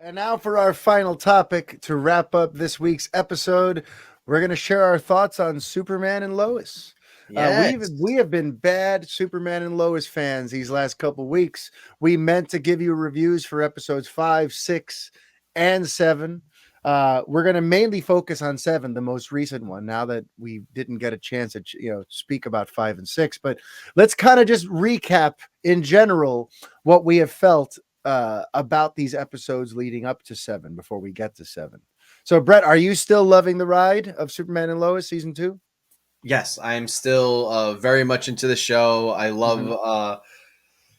And now for our final topic to wrap up this week's episode, we're going to share our thoughts on Superman and Lois. Yes. We have been bad Superman and Lois fans these last couple weeks. We meant to give you reviews for episodes 5, 6, and 7. We're going to mainly focus on 7, the most recent one. Now that we didn't get a chance to speak about 5 and 6, but let's kind of just recap in general what we have felt about these episodes leading up to 7 before we get to 7. So, Brett, are you still loving the ride of Superman and Lois season 2? Yes, I'm still very much into the show. I love Mm-hmm.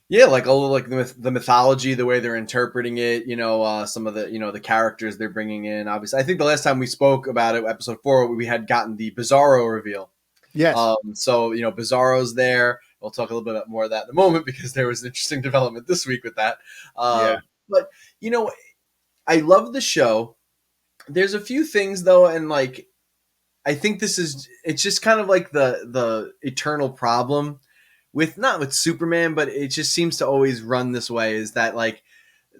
yeah, like all of like the mythology, the way they're interpreting it, some of the, the characters they're bringing in. Obviously, I think the last time we spoke about it, episode 4, we had gotten the Bizarro reveal. Yes. So, Bizarro's there. We'll talk a little bit more of that in a moment because there was an interesting development this week with that. Yeah. But, you know, I love the show. There's a few things though, and like I think it's just kind of like the eternal problem with not with Superman, but it just seems to always run this way is that like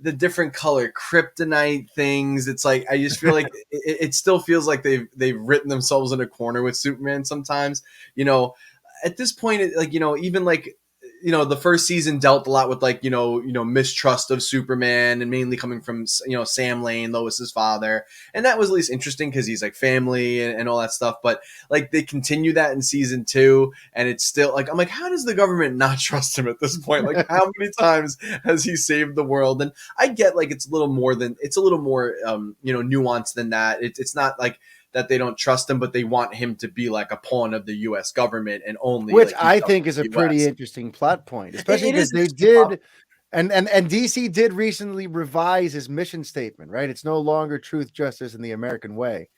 the different color kryptonite things. It's like I just feel like it still feels like they've written themselves in a corner with Superman sometimes. You know, at this point, even like the first season dealt a lot with like mistrust of Superman and mainly coming from Sam Lane, Lois's father, and that was at least interesting because he's like family and all that stuff. But like they continue that in season 2, and it's still like I'm like, how does the government not trust him at this point? Like, how many times has he saved the world? And I get like it's a little more nuanced than that. It's not like that they don't trust him, but they want him to be like a pawn of the U.S. government and only Which like he's I up think to is a the pretty U.S. interesting plot point, It, especially it because is they interesting problem. did and DC did recently revise his mission statement, right? It's no longer truth, justice, and the American way.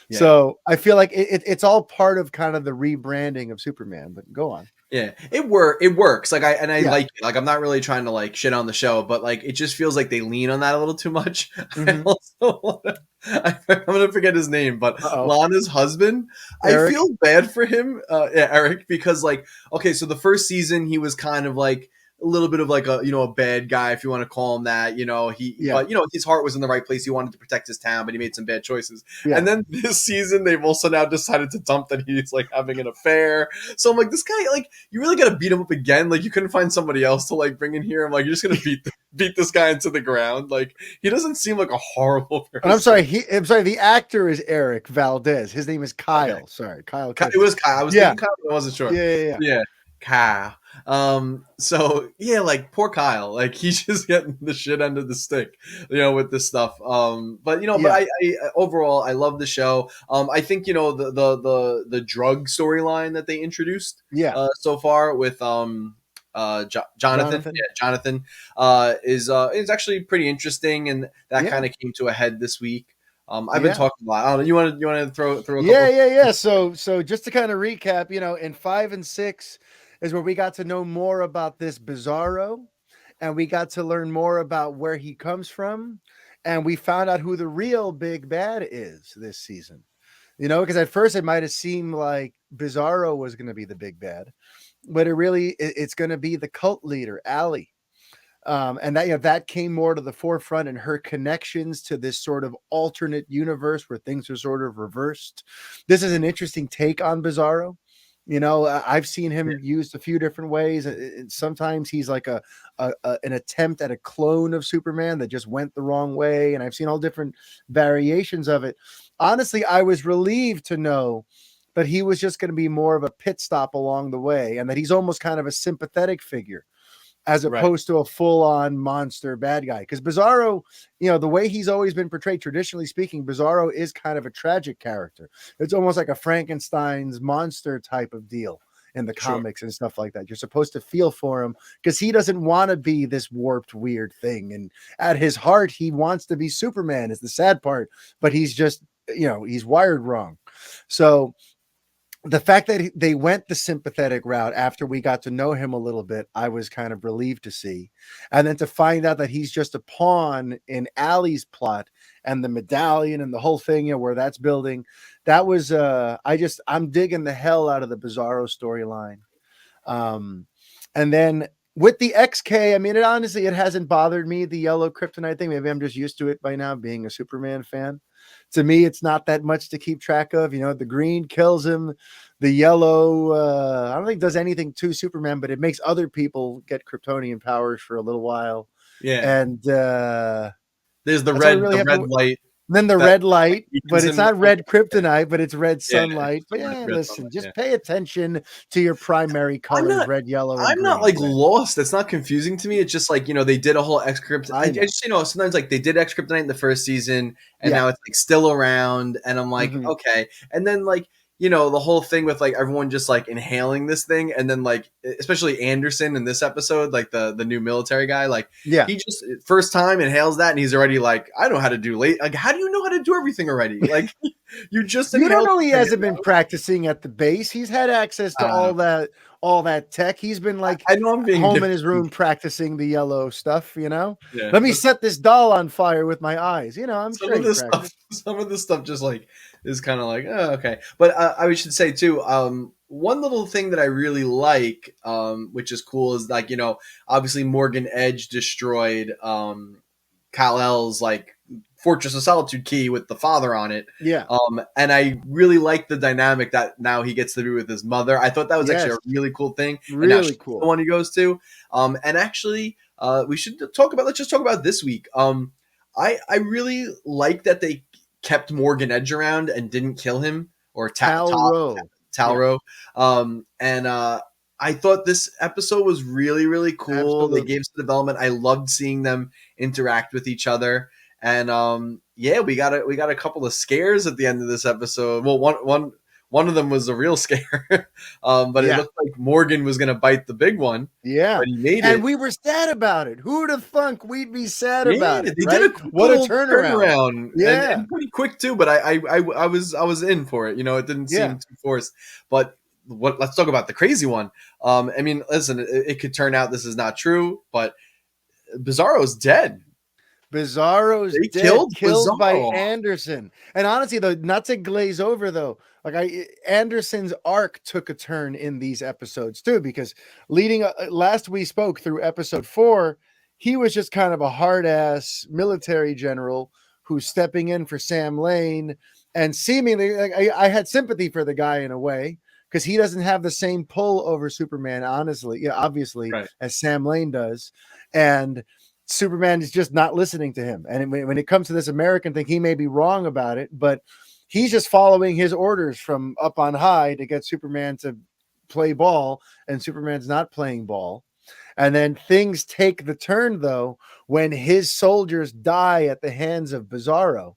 Yeah. So I feel like it's all part of kind of the rebranding of Superman. But go on. Yeah, it works. Like I Yeah. like it. Like I'm not really trying to like shit on the show, but like it just feels like they lean on that a little too much. I Mm-hmm. also I'm gonna forget his name, but Uh-oh. Lana's husband. I Eric. feel bad for him, yeah, Eric, because like okay, so the first season he was kind of like a little bit of like a bad guy if you want to call him that. Yeah. But his heart was in the right place. He wanted to protect his town, but he made some bad choices. Yeah. And then this season they've also now decided to dump that he's like having an affair. So I'm like, this guy like you really got to beat him up again. Like you couldn't find somebody else to like bring in here. I'm like, you're just gonna beat this guy into the ground. Like he doesn't seem like a horrible And I'm person. sorry, I'm sorry, the actor is Eric Valdez. His name is Okay, Kyle. Sorry, Kyle it Cushing. was Kyle. I was Yeah. thinking Kyle, but I wasn't sure. Yeah. Yeah, Kyle. So yeah, like poor Kyle. Like he's just getting the shit end of the stick, with this stuff. But Yeah. I overall I love the show. I think the drug storyline that they introduced Yeah. so far with Jonathan, Jonathan. yeah, Jonathan, is actually pretty interesting, and that Yeah. kind of came to a head this week. I've been Yeah. talking a lot. I don't know. You want to throw a Yeah, couple? yeah, yeah. So just to kind of recap, in 5 and 6 is where we got to know more about this Bizarro, and we got to learn more about where he comes from, and we found out who the real big bad is this season. Because at first it might have seemed like Bizarro was going to be the big bad, but it's going to be the cult leader, Allie. And that came more to the forefront in her connections to this sort of alternate universe where things are sort of reversed. This is an interesting take on Bizarro. I've seen him used a few different ways. Sometimes he's like an attempt at a clone of Superman that just went the wrong way, and I've seen all different variations of it. Honestly, I was relieved to know that he was just going to be more of a pit stop along the way, and that he's almost kind of a sympathetic figure as Right. opposed to a full-on monster bad guy. Because Bizarro, the way he's always been portrayed, traditionally speaking, Bizarro is kind of a tragic character. It's almost like a Frankenstein's monster type of deal in the Sure. comics and stuff like that. You're supposed to feel for him because he doesn't want to be this warped, weird thing. And at his heart, he wants to be Superman, is the sad part, but he's just, he's wired wrong. So the fact that they went the sympathetic route after we got to know him a little bit, I was kind of relieved to see. And then to find out that he's just a pawn in Allie's plot and the medallion and the whole thing, where that's building, that was I'm digging the hell out of the Bizarro storyline. And then with the XK, I mean, it honestly, it hasn't bothered me, the yellow kryptonite thing. Maybe I'm just used to it by now, being a Superman fan. To me, it's not that much to keep track of. You know, the green kills him, the yellow, I don't think does anything to Superman, but it makes other people get Kryptonian powers for a little while. Yeah. And There's that's all we really the have red to. light Then the that red like light, but weakens it's him. not red kryptonite, but it's red Yeah, sunlight. But yeah, red listen, sunlight. just Yeah. pay attention to your primary I'm colors, not red, yellow, and I'm not green. like Right? lost. That's not confusing to me. It's just like, they did a whole X Kryptonite. I I know. just, sometimes like they did X Kryptonite in the first season and Yeah. now it's like still around. And I'm like, Hmm. okay. And then like, the whole thing with like everyone just like inhaling this thing. And then like, especially Anderson in this episode, like the new military guy, like Yeah. he just first time inhales that and he's already like, I know how to do late. Like, how do you know how to do everything already? Like, you just You don't inhaled. know he hasn't been practicing at the base. He's had access to Uh, all that tech. He's been like I know I'm being home in his nitpicky. room practicing the yellow stuff, you know? Yeah. Let me set this doll on fire with my eyes. You know, I'm some sure of he this stuff practiced. some of this stuff just like is kind of like, oh, okay. But I should say too, one little thing that I really like, which is cool, is like, obviously Morgan Edge destroyed Kal-El's like Fortress of Solitude key with the father on it. Yeah. And I really like the dynamic that now he gets to be with his mother. I thought that was actually Yes. a really cool thing. And now Really she's the cool. one he goes to. And actually, we should let's just talk about this week. I really like that they kept Morgan Edge around and didn't kill him or Tal Rowe. Yeah. Talro. And I thought this episode was really, really cool. They gave Absolutely. some development. I loved seeing them interact with each other. And yeah, we got a couple of scares at the end of this episode. Well, one of them was a real scare, but it Yeah. looked like Morgan was going to bite the big one, Yeah. but he made And it. we were sad about it. Who'd have thunk we'd be sad Yeah, about it, they did right? a quick What a little turnaround. turnaround Yeah. and pretty quick too. But I was in for it. It didn't Yeah. seem too forced. But let's talk about the crazy one. I mean, listen, it could turn out this is not true, but Bizarro's dead. Bizarro's They dead, killed killed by Bizarro. Anderson. And honestly, though, not to glaze over though, like Anderson's arc took a turn in these episodes too, because leading last we spoke through episode 4, he was just kind of a hard ass military general who's stepping in for Sam Lane, and seemingly, like, I had sympathy for the guy in a way because he doesn't have the same pull over Superman, honestly, yeah, obviously, Right. as Sam Lane does, and Superman is just not listening to him. And when it comes to this American thing, he may be wrong about it, but he's just following his orders from up on high to get Superman to play ball, and Superman's not playing ball. And then things take the turn, though, when his soldiers die at the hands of Bizarro.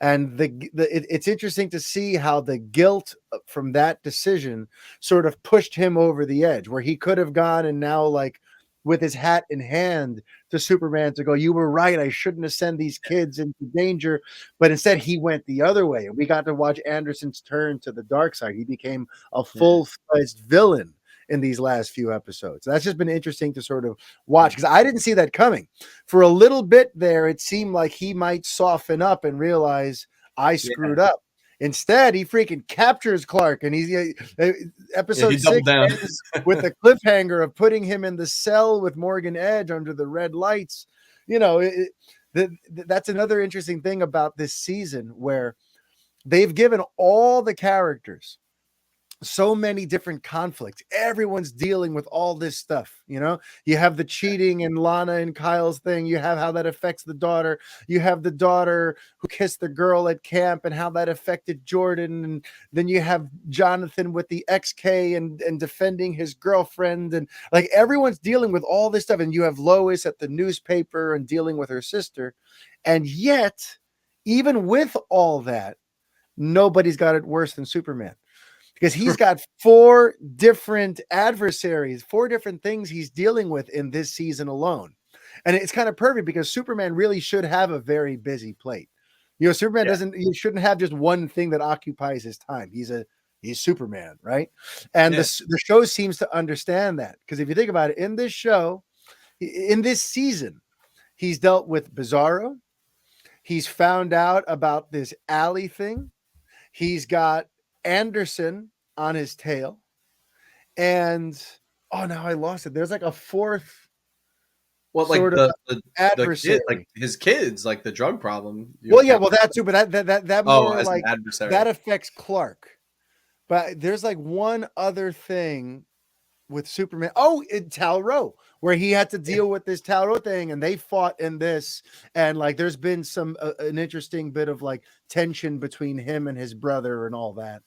And it's interesting to see how the guilt from that decision sort of pushed him over the edge, where he could have gone and now, like, with his hat in hand to Superman to go, you were right, I shouldn't have sent these kids into danger. But instead he went the other way, and we got to watch Anderson's turn to the dark side. He became a Yeah. full-fledged villain in these last few episodes. That's just been interesting to sort of watch, because I didn't see that coming. For a little bit there, it seemed like he might soften up and realize I Yeah. screwed up. Instead, he freaking captures Clark, and he's Yeah, he episode doubled 6 down. ends with the cliffhanger of putting him in the cell with Morgan Edge under the red lights. You know, that's another interesting thing about this season, where they've given all the characters so many different conflicts. Everyone's dealing with all this stuff. You have the cheating and Lana and Kyle's thing. You have how that affects the daughter. You have the daughter who kissed the girl at camp and how that affected Jordan. And then you have Jonathan with the XK and defending his girlfriend. And like everyone's dealing with all this stuff. And you have Lois at the newspaper and dealing with her sister. And yet, even with all that, nobody's got it worse than Superman, because he's got 4 different adversaries, 4 different things he's dealing with in this season alone. And it's kind of perfect because Superman really should have a very busy plate. Superman Yeah. he shouldn't have just one thing that occupies his time. He's Superman, right? And Yeah. the show seems to understand that, because if you think about it, in this show, in this season, he's dealt with Bizarro. He's found out about this alley thing. He's got Anderson on his tail. And Oh, now I lost it. There's like a fourth Well, like sort of the kid, like adversary. his kids, like the drug problem. You Well, yeah, account. well that too, but that Oh, more as an like that adversary. affects Clark. But there's like one other thing with Superman. Oh, in Talro, where he had to Yeah. deal with this Talro thing, and they fought in this, and like there's been some an interesting bit of like tension between him and his brother and all that.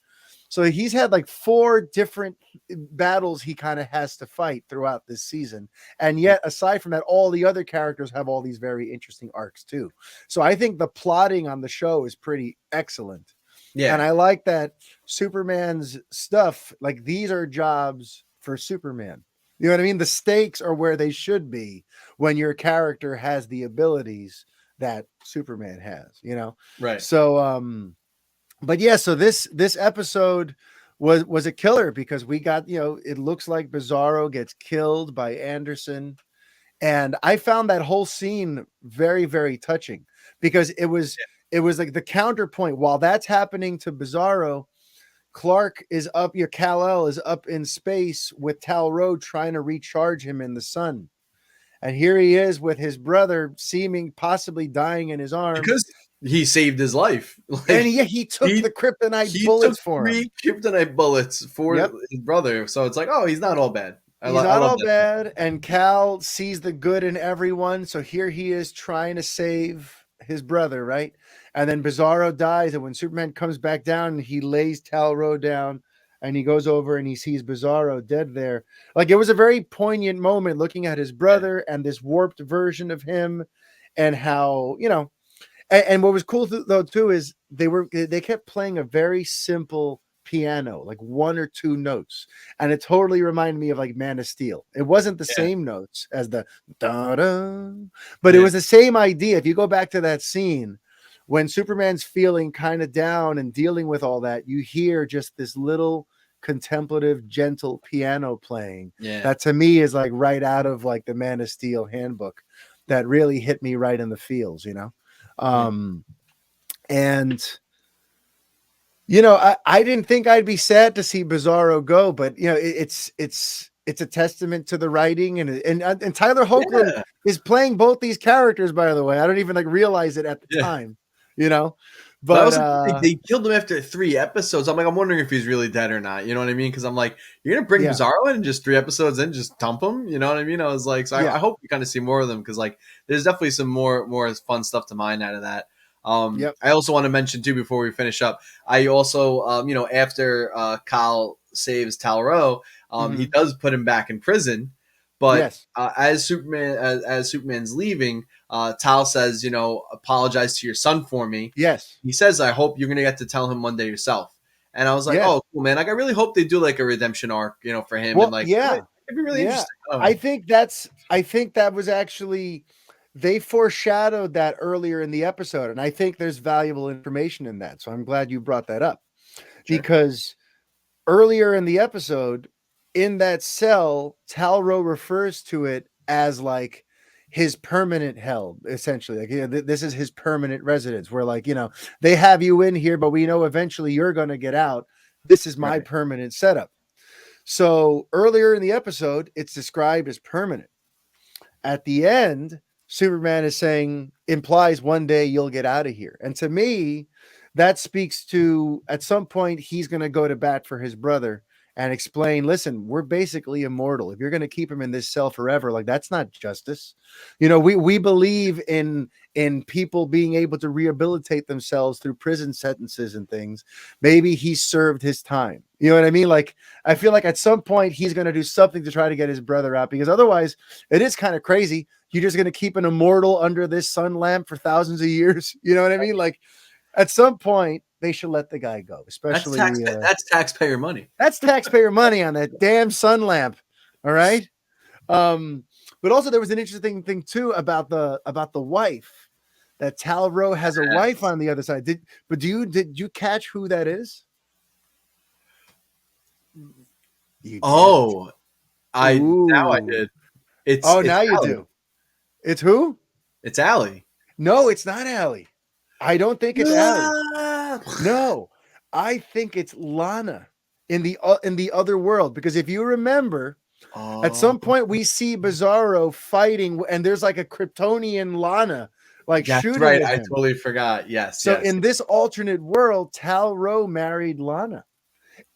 So he's had like four different battles he kind of has to fight throughout this season. And yet, aside from that, all the other characters have all these very interesting arcs too. So I think the plotting on the show is pretty excellent. And Yeah. I like that Superman's stuff, like these are jobs for Superman. You know what I mean? The stakes are where they should be when your character has the abilities that Superman has, you know? Right. So but yeah, so this episode was a killer because we got, you know, it looks like Bizarro gets killed by Anderson. And I found that whole scene very, very touching because it was like the counterpoint. While that's happening to Bizarro, Clark is up, your Kal-El is up in space with Tal-Ro trying to recharge him in the sun. And here he is with his brother seeming possibly dying in his arms. Because he saved his life. And Like he took he the kryptonite he took bullets for him. 3 kryptonite bullets for Yep. his brother. So it's like, oh, he's not all bad. He's I not love all that. bad, and Cal sees the good in everyone. So here he is trying to save his brother, right? And then Bizarro dies, and when Superman comes back down, he lays Tal-Ro down, and he goes over and he sees Bizarro dead there. Like it was a very poignant moment looking at his Yeah. brother and this warped version of him, and how, you know, and what was cool though too is they kept playing a very simple piano, like one or two notes, and it totally reminded me of like Man of Steel. It wasn't the Yeah. same notes as the da da, but it Yeah. was the same idea. If you go back to that scene when Superman's feeling kind of down and dealing with all that, you hear just this little contemplative, gentle piano playing Yeah. that to me is like right out of like the Man of Steel handbook that really hit me right in the feels, you know. Yeah. um and you know, I didn't think I'd be sad to see Bizarro go, but you know, it's a testament to the writing, and Tyler Hoechlin Yeah. is playing both these characters, by the way. I don't even like realize it at the Yeah. time, you know. But I But also think they killed him after 3 episodes. I'm like, I'm wondering if he's really dead or not. You know what I mean? Because I'm like, you're gonna bring yeah, Bizarro in and just 3 episodes in, just dump him. You know what I mean? I was like, so yeah, I hope we kind of see more of them because like, there's definitely some more fun stuff to mine out of that. yep, I also want to mention too before we finish up. I also, after Kyle saves Tal-Ro, he hmm, does put him back in prison. But yes, as Superman's leaving, Tal says, apologize to your son for me. yes, He says, I hope you're going to get to tell him one day yourself. And I was like, yes. oh, cool, man. Like, I really hope they do like a redemption arc, for him. And Well, like, yeah, it'd be really yeah. interesting. I don't know. I think that was actually they foreshadowed that earlier in the episode, and I think there's valuable information in that. So I'm glad you brought that up Sure. because earlier in the episode, in that cell, Talro refers to it as like his permanent hell, essentially. Like, you know, this is his permanent residence. Where, like, you know, they have you in here, but we know eventually you're going to get out. This is my Right. permanent setup. So earlier in the episode, it's described as permanent. At the end, Superman is saying, implies one day you'll get out of here. And to me, that speaks to at some point he's going to go to bat for his brother and explain, listen, we're basically immortal. If you're going to keep him in this cell forever, like that's not justice. You know, we believe in people being able to rehabilitate themselves through prison sentences and things. Maybe he served his time. You know what I mean? Like I feel like at some point he's going to do something to try to get his brother out because otherwise it is kind of crazy. You're just going to keep an immortal under this sun lamp for thousands of years. You know what I mean? Like at some point they should let the guy go, That's especially that's taxpayer money. that's taxpayer money on that damn sun lamp. All right. Um, but also there was an interesting thing too about the wife that Talro has a wife on the other side. Did you catch who that is? You didn't. Oh, now I Ooh. did. It's Oh, it's now you Allie. do. It's who? It's Allie. No, it's not Allie. I don't think it's Allie. Ah! No, I think it's Lana in the other world because if you remember, At Oh, some point, we see Bizarro fighting, and there's like a Kryptonian Lana like that's shooting right. at I him. totally forgot. Yes, So yes. in this alternate world, Tal Rho married Lana.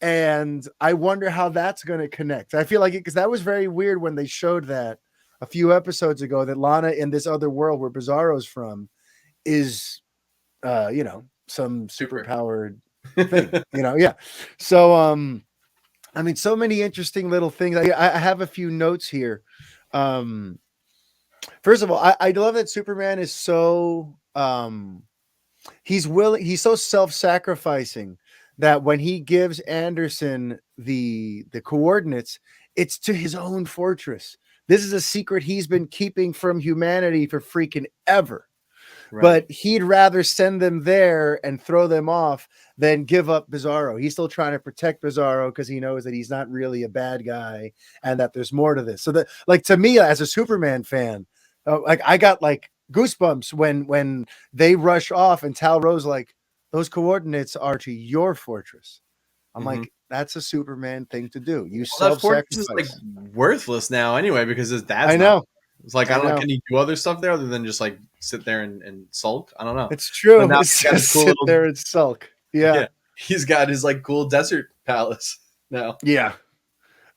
And I wonder how that's going to connect. I feel like it because that was very weird when they showed that a few episodes ago that Lana in this other world where Bizarro's from is, some Super. superpowered thing. Yeah. So, I mean, so many interesting little things. I have a few notes here. Um, First of all, I love that Superman is so he's so self-sacrificing that when he gives Anderson the coordinates, it's to his own fortress. This is a secret he's been keeping from humanity for freaking ever. Right. But he'd rather send them there and throw them off than give up Bizarro. He's still trying to protect Bizarro because he knows that he's not really a bad guy and that there's more to this. So that, like, to me as a Superman fan, like I got like goosebumps when they rush off and Tal Rose like those coordinates are to your fortress. I'm Hmm. like, that's a Superman thing to do. You Well, that fortress is like self-sacrifice. worthless now anyway because his I dad's not. know. It's like, I I don't know. know. Can he do other stuff there other than just like sit there and sulk? I don't know. It's But true. now It's he's got his just cool sit little, there and sulk. Yeah. yeah, he's got his like cool desert palace now. Yeah.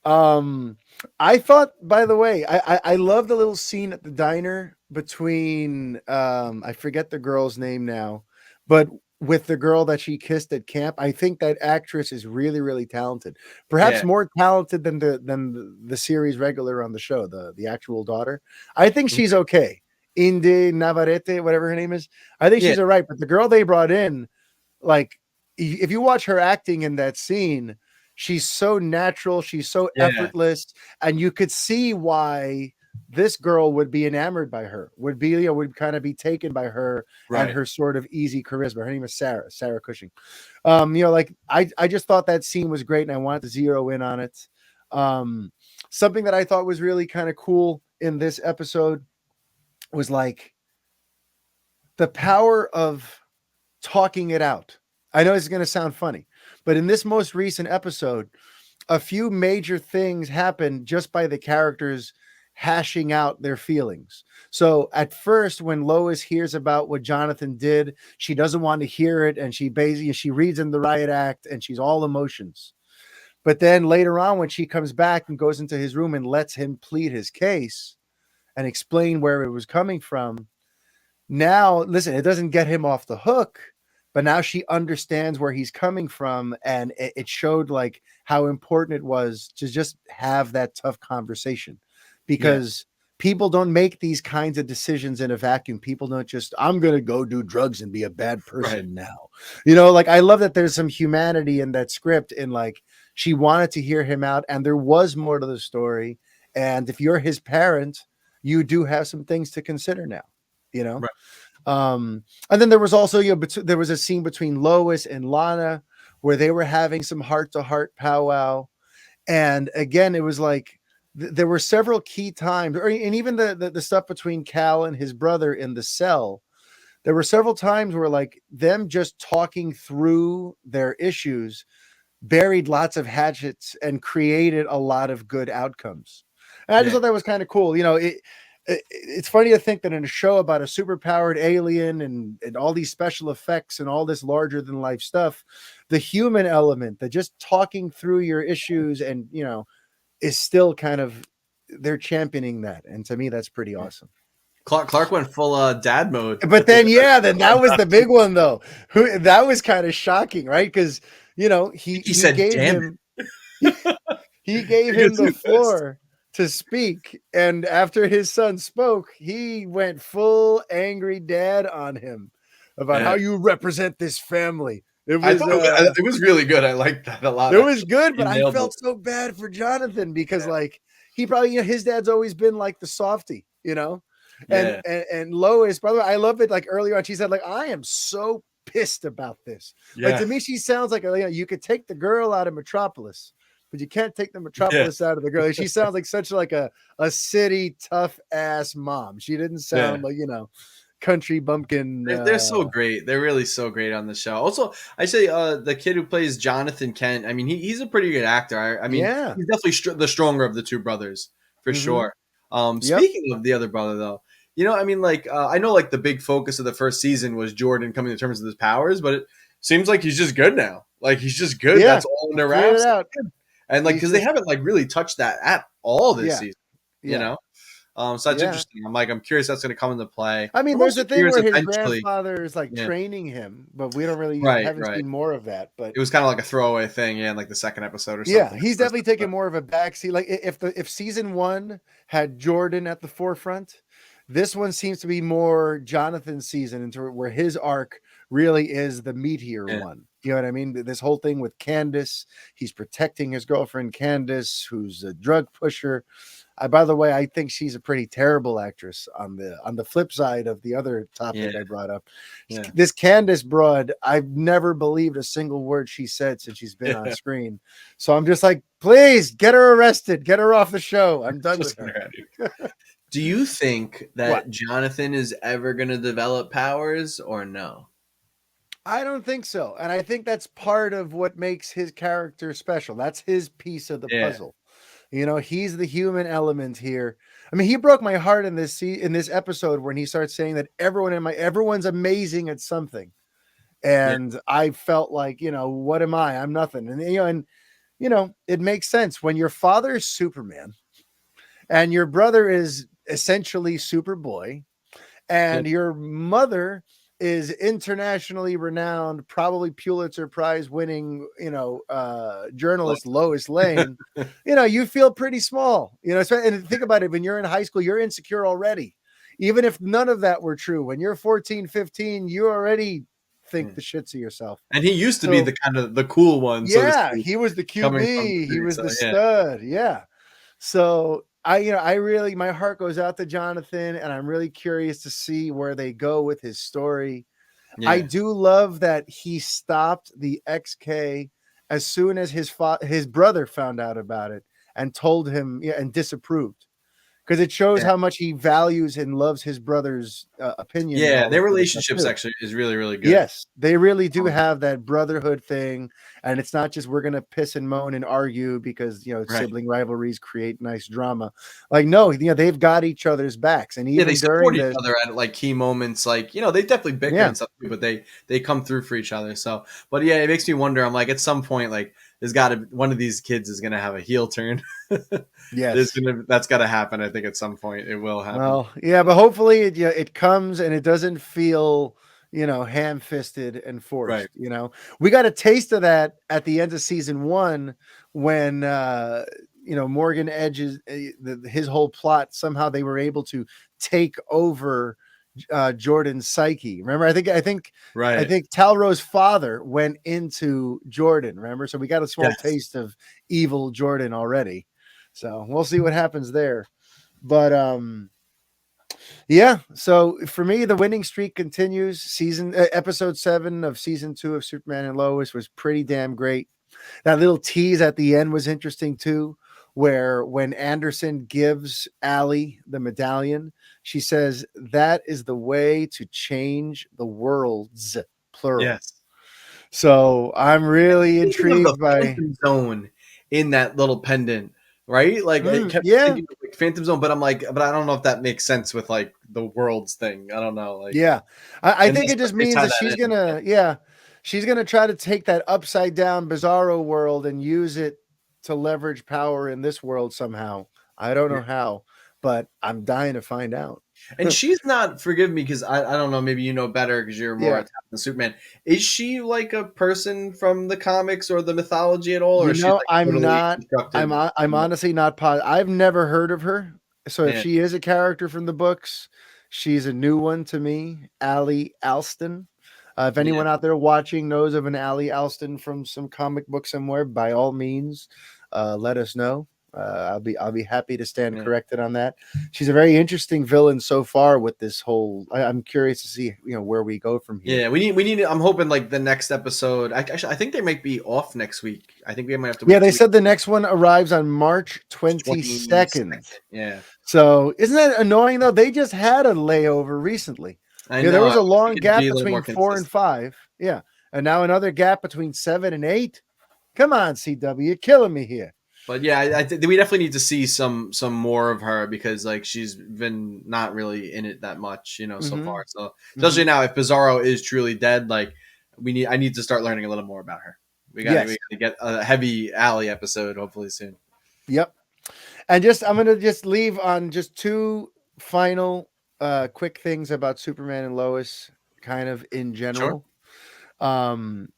Um, I thought, by the way, I love the little scene at the diner between I forget the girl's name now, but with the girl that she kissed at camp. I think that actress is really, really talented. Perhaps Yeah. more talented than the series regular on the show, the actual daughter. I think she's Okay. okay. Inde Navarrete, whatever her name is. I think Yeah. she's all right, but the girl they brought in, like, if you watch her acting in that scene, she's so natural, she's so Yeah. effortless, and you could see why this girl would be enamored by her, would be, would kind of be taken by her and Right. her sort of easy charisma. Her name is Sarah Cushing. Like I just thought that scene was great and I wanted to zero in on it. Something that I thought was really kind of cool in this episode was like the power of talking it out. I know it's going to sound funny, but in this most recent episode, a few major things happen just by the characters hashing out their feelings. So at first, when Lois hears about what Jonathan did, she doesn't want to hear it, and she reads in the riot act, and she's all emotions. But then later on, when she comes back and goes into his room and lets him plead his case and explain where it was coming from, now listen, it doesn't get him off the hook, but now she understands where he's coming from, and it showed like how important it was to just have that tough conversation, Yeah. because people don't make these kinds of decisions in a vacuum. People don't just, I'm going to go do drugs and be a bad Right. person now. Like, I love that there's some humanity in that script, in like she wanted to hear him out and there was more to the story, and if you're his parent, you do have some things to consider now, you know Right. and then there was also, there was a scene between Lois and Lana where they were having some heart to heart powwow. And again, it was like there were several key times, and even the stuff between Cal and his brother in the cell. There were several times where like them just talking through their issues buried lots of hatchets and created a lot of good outcomes. And I just Yeah. thought that was kind of cool. It's funny to think that in a show about a superpowered alien and all these special effects and all this larger than life stuff, the human element, that just talking through your issues and, is still kind of, they're championing that. And to me, that's pretty Yeah. awesome. Clark went full dad mode But at the then, end yeah, of then the that was last the big one though. That was kind of shocking, right? Because, think he he said, gave "Damn him, he gave it, you're him the too fast." floor to speak, and after his son spoke, he went full angry dad on him about how Yeah. you represent this family. It I was thought it was really good. I liked that a lot. it was Actually, good, he but I nailed it. felt so bad for Jonathan because, Yeah. like, he probably, his dad's always been like the softy, and Yeah. and Lois, by the way, I love it. Like earlier on, she said, like, I am so pissed about this. Like, Yeah. to me, she sounds like, you could take the girl out of Metropolis, but you can't take the Yeah. Metropolis out of the girl. Like, she sounds like such like a city tough ass mom. She didn't Yeah. sound like, country bumpkin. They're so great. They're really so great on the show. Also, I say the kid who plays Jonathan Kent. I mean, he's a pretty good actor. I mean, Yeah. he's definitely the stronger of the two brothers for Mm-hmm. sure. Yep. Speaking of the other brother, though, I mean, like I know like the big focus of the first season was Jordan coming to terms with his powers, but it seems like he's just good now. Like he's just good. Yeah. That's all in the Figured it wraps. out. And like He's because they just haven't like really touched that at all this yeah. season. You Yeah. know. So that's Yeah. interesting. I'm curious that's going to come into play. I mean, I'm there's also a thing curious where his eventually. grandfather is like Yeah. training him, but we don't really Right. haven't Right. seen more of that. But It was kind of like a throwaway thing, yeah, in like the second episode or yeah, something. he's First definitely episode. taking more of a backseat. Like if season one had Jordan at the forefront, this one seems to be more Jonathan's season, into where his arc really is the meatier Yeah. one. You know what I mean? This whole thing with Candace, he's protecting his girlfriend Candace, who's a drug pusher. By the way, I think she's a pretty terrible actress. On the flip side of the other topic Yeah. I brought up, Yeah. this Candace broad, I've never believed a single word she said since she's been on screen. So I'm just like, please get her arrested, get her off the show. I'm done with her. Do you think that What? Jonathan is ever going to develop powers or no? I don't think so. And I think that's part of what makes his character special. That's his piece of the Yeah. puzzle. You know, he's the human element here. I mean, he broke my heart in this episode when he starts saying that everyone's amazing at something. And I felt like, what am I? I'm nothing. And it makes sense when your father is Superman and your brother is essentially Superboy and your mother is internationally renowned, probably Pulitzer Prize winning, journalist Lois Lane. You feel pretty small, and think about it. When you're in high school, you're insecure already. Even if none of that were true, when you're 14, 15, you already think the shits of yourself. And he used to be the kind of the cool one. Yeah, so he was the coming from QB. He was so, the stud. Yeah. So I really, my heart goes out to Jonathan, and I'm really curious to see where they go with his story. Yeah. I do love that he stopped the XK as soon as his brother found out about it and told him, and disapproved, because it shows how much he values and loves his brother's opinion. Yeah, their relationships actually is really, really good. Yes, they really do have that brotherhood thing, and it's not just we're gonna piss and moan and argue because sibling rivalries create nice drama. Like no, they've got each other's backs, and even they during support each other at like key moments. Like they definitely bicker and stuff, but they come through for each other. So, but yeah, it makes me wonder. I'm like, at some point, like there's got to one of these kids is gonna have a heel turn. Yes, that's got to happen. I think at some point it will happen. Well, yeah, but hopefully it comes and it doesn't feel ham-fisted and forced. Right. We got a taste of that at the end of season 1 when Morgan Edge's his whole plot, somehow they were able to take over Jordan's psyche. Remember, I think Talro's father went into Jordan. Remember, so we got a small taste of evil Jordan already. So we'll see what happens there. But yeah, so for me the winning streak continues. Episode 7 of season 2 of Superman and Lois was pretty damn great. That little tease at the end was interesting too, where when Anderson gives Allie the medallion, she says that is the way to change the worlds, plural. Yes. So I'm really intrigued by Phantom Zone in that little pendant. Right? Like I kept thinking of, like, Phantom Zone, but I'm like, but I don't know if that makes sense with like the worlds thing. I don't know. Like, yeah, I think it just means that she's gonna try to take that upside down Bizarro world and use it to leverage power in this world somehow. I don't know how, but I'm dying to find out. And she's not, forgive me, because I don't know, maybe you know better because you're more attached than Superman. Is she like a person from the comics or the mythology at all? Or is she like I'm totally not. constructed? I'm honestly not positive. I've never heard of her. So if she is a character from the books, she's a new one to me. Allie Alston. If anyone out there watching knows of an Allie Alston from some comic book somewhere, by all means, let us know. I'll be happy to stand corrected on that. She's a very interesting villain so far with this whole. I'm curious to see where we go from here. Yeah, we need. I'm hoping like the next episode. I think they might be off next week. I think we might have to. Yeah, they said the next one arrives on March 22nd. Yeah. So isn't that annoying though? They just had a layover recently. I There know. was I a wish long we could gap be a little between more 4 and 5. Yeah. And now another gap between 7 and 8. Come on, CW, you're killing me here. But yeah, I think we definitely need to see some more of her because like she's been not really in it that much, so Mm-hmm. far. So Mm-hmm. especially now, if Bizarro is truly dead, like I need to start learning a little more about her. We Yes. got to get a heavy Alley episode hopefully soon. Yep. And I'm gonna just leave on just two final quick things about Superman and Lois, kind of in Sure. general. Um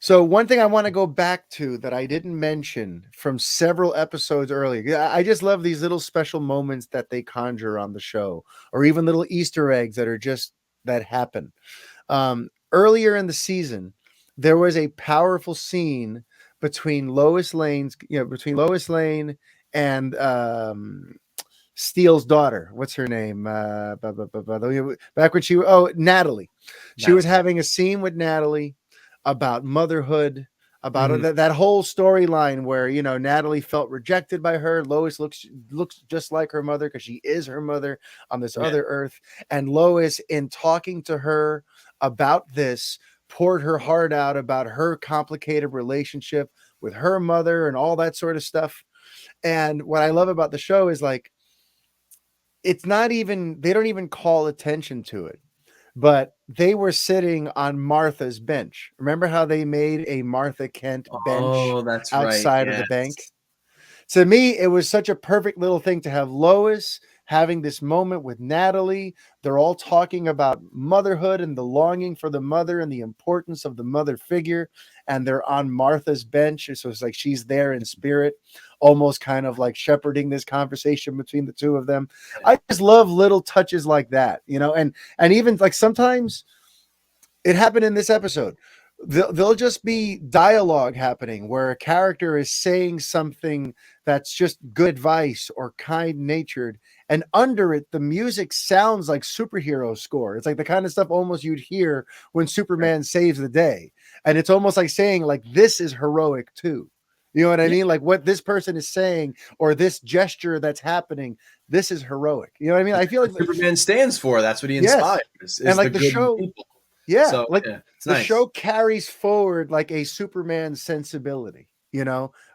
so one thing I want to go back to that I didn't mention from several episodes earlier. I just love these little special moments that they conjure on the show, or even little Easter eggs that are just that happen. Earlier in the season, there was a powerful scene between Lois Lane and Steele's daughter. What's her name? Back when Natalie. She was Natalie. having a scene with Natalie about motherhood, about Mhm. that whole storyline where Natalie felt rejected by her. Lois looks just like her mother because she is her mother on this Yeah. other earth. And Lois, in talking to her about this, poured her heart out about her complicated relationship with her mother and all that sort of stuff. And what I love about the show is like it's not even they don't even call attention to it, but they were sitting on Martha's bench. Remember how they made a Martha Kent bench Oh, that's right. outside of the bank? Yes. To me, it was such a perfect little thing to have Lois having this moment with Natalie. They're all talking about motherhood and the longing for the mother and the importance of the mother figure. And they're on Martha's bench. So it's like she's there in spirit, almost kind of like shepherding this conversation between the two of them. Yeah. I just love little touches like that, and even like sometimes it happened in this episode. There'll just be dialogue happening where a character is saying something that's just good advice or kind natured. And under it, the music sounds like superhero score. It's like the kind of stuff almost you'd hear when Right. Superman saves the day. And it's almost like saying, like, this is heroic too. You know what I Yeah. mean? Like what this person is saying or this gesture that's happening, this is heroic. You know what I mean? I feel like, Superman stands for. That's what he yes. inspires. And Is the like the good in show, people. yeah, So like yeah, it's the nice. show carries forward like a Superman sensibility, and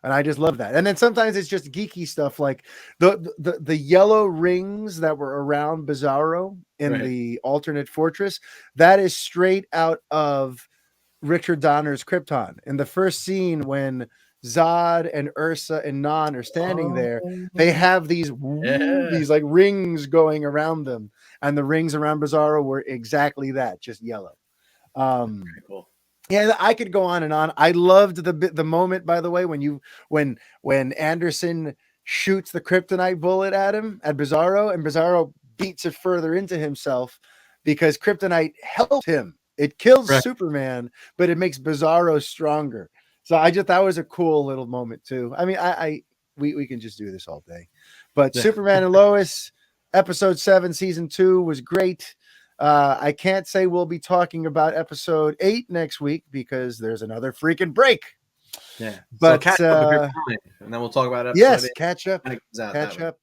I just love that. And then sometimes it's just geeky stuff like the yellow rings that were around Bizarro in Right. the alternate fortress. That is straight out of Richard Donner's Krypton. In the first scene when Zod and Ursa and Nan are standing there, they Oh, have yeah. these like rings going around them, and the rings around Bizarro were exactly that, just yellow. Um, Very cool. yeah, I could go on and on. I loved the moment, by the way, when Anderson shoots the kryptonite bullet at him at Bizarro, and Bizarro beats it further into himself because kryptonite helps him. It kills Right. Superman, but it makes Bizarro stronger. So I just that was a cool little moment too. I mean, we can just do this all day, but Yeah. Superman and Lois, episode 7, season 2 was great. I can't say we'll be talking about episode 8 next week because there's another freaking break. Yeah. So But catch up if you're behind, and then we'll talk about episode yes, eight catch up, when it comes out that catch way. up.